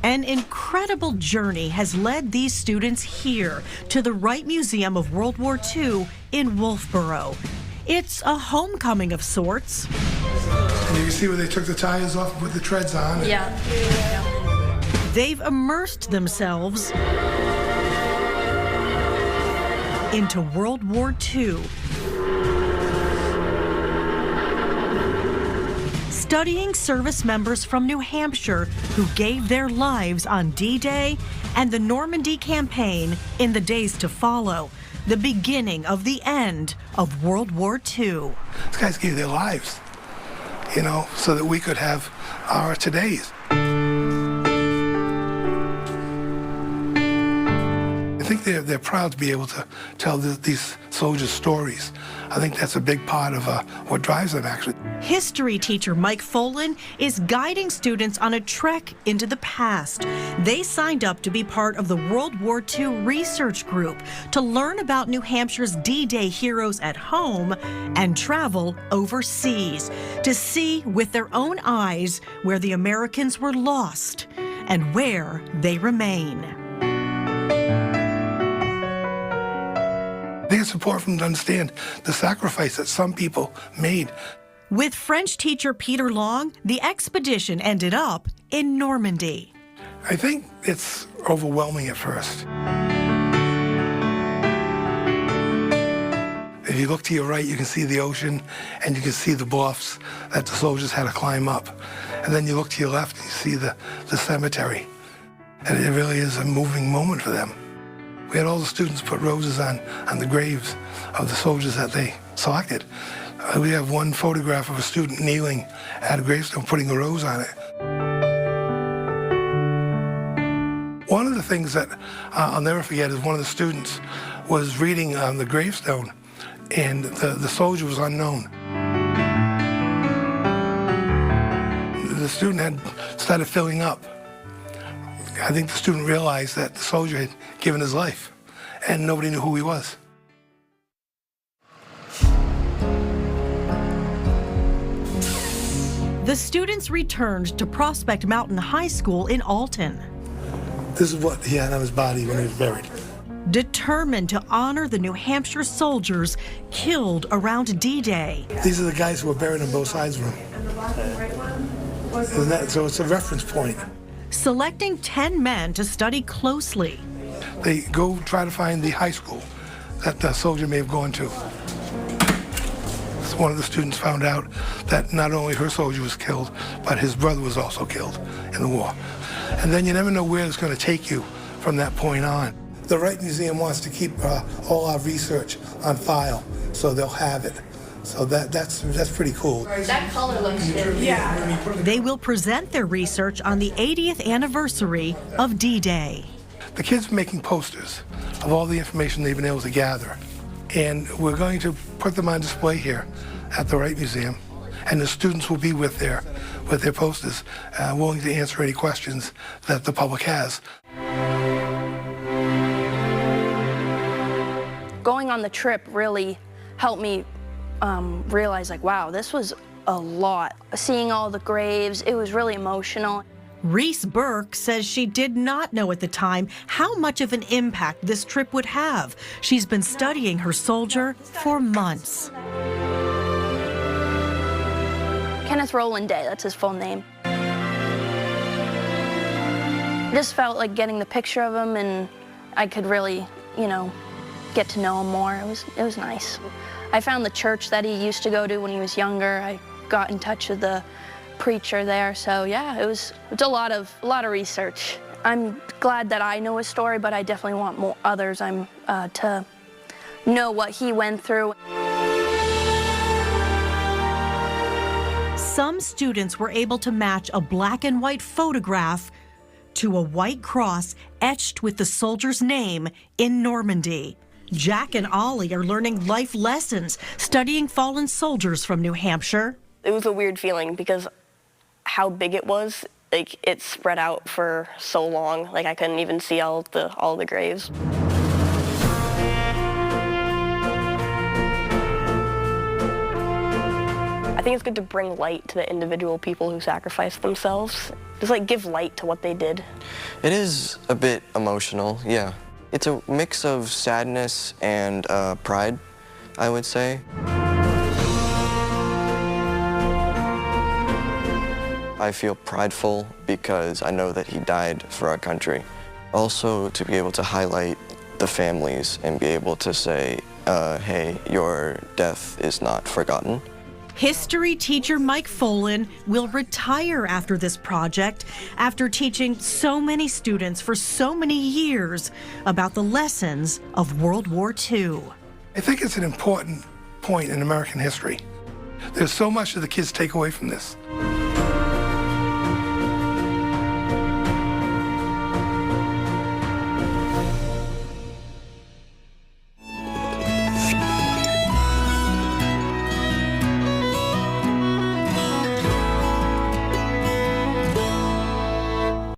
An incredible journey has led these students here to the Wright Museum of World War II in Wolfboro. It's a homecoming of sorts. And you can see where they took the tires off and put the treads on. Yeah. They've immersed themselves into World War II, studying service members from New Hampshire who gave their lives on D-Day and the Normandy campaign in the days to follow, the beginning of the end of World War II. These guys gave their lives, you know, so that we could have our todays. I think they're proud to be able to tell these soldiers' stories. I think that's a big part of what drives them, actually. History teacher Mike Folan is guiding students on a trek into the past. They signed up to be part of the World War II research group to learn about New Hampshire's D-Day heroes at home and travel overseas to see with their own eyes where the Americans were lost and where they remain. I think it's important for them to understand the sacrifice that some people made. With French teacher Peter Long, the expedition ended up in Normandy. I think it's overwhelming at first. If you look to your right, you can see the ocean and you can see the bluffs that the soldiers had to climb up. And then you look to your left and you see the cemetery. And it really is a moving moment for them. We had all the students put roses on the graves of the soldiers that they selected. We have one photograph of a student kneeling at a gravestone, putting a rose on it. One of the things that I'll never forget is one of the students was reading on the gravestone, and the soldier was unknown. The student had started filling up. I think the student realized that the soldier had given his life, and nobody knew who he was. The students returned to Prospect Mountain High School in Alton. This is what he had on his body when he was buried. Determined to honor the New Hampshire soldiers killed around D-Day. These are the guys who were buried on both sides of him. So it's a reference point. Selecting 10 men to study closely. They go try to find the high school that the soldier may have gone to. So one of the students found out that not only her soldier was killed, but his brother was also killed in the war. And then you never know where it's going to take you from that point on. The Wright Museum wants to keep all our research on file, so they'll have it. So that's pretty cool. That color looks good. Yeah. They will present their research on the 80th anniversary of D-Day. The kids are making posters of all the information they've been able to gather. And we're going to put them on display here at the Wright Museum. And the students will be with their posters, willing to answer any questions that the public has. Going on the trip really helped me realize, like, wow, this was a lot. Seeing all the graves, it was really emotional. Reese Burke says she did not know at the time how much of an impact this trip would have. She's been studying her soldier for months. Kenneth Rowland Day, that's his full name. Just felt like getting the picture of him, and I could really, you know, get to know him more. It was nice. I found the church that he used to go to when he was younger. I got in touch with the preacher there, so yeah, it's a lot of research. I'm glad that I know his story, but I definitely want more others to know what he went through. Some students were able to match a black and white photograph to a white cross etched with the soldier's name in Normandy. Jack and Ollie are learning life lessons, studying fallen soldiers from New Hampshire. It was a weird feeling because how big it was, like, it spread out for so long. Like, I couldn't even see all the graves. I think it's good to bring light to the individual people who sacrificed themselves. Just like give light to what they did. It is a bit emotional, yeah. It's a mix of sadness and pride, I would say. I feel prideful because I know that he died for our country. Also, to be able to highlight the families and be able to say, hey, your death is not forgotten. History teacher Mike Folan will retire after this project after teaching so many students for so many years about the lessons of World War II. I think it's an important point in American history. There's so much that the kids take away from this.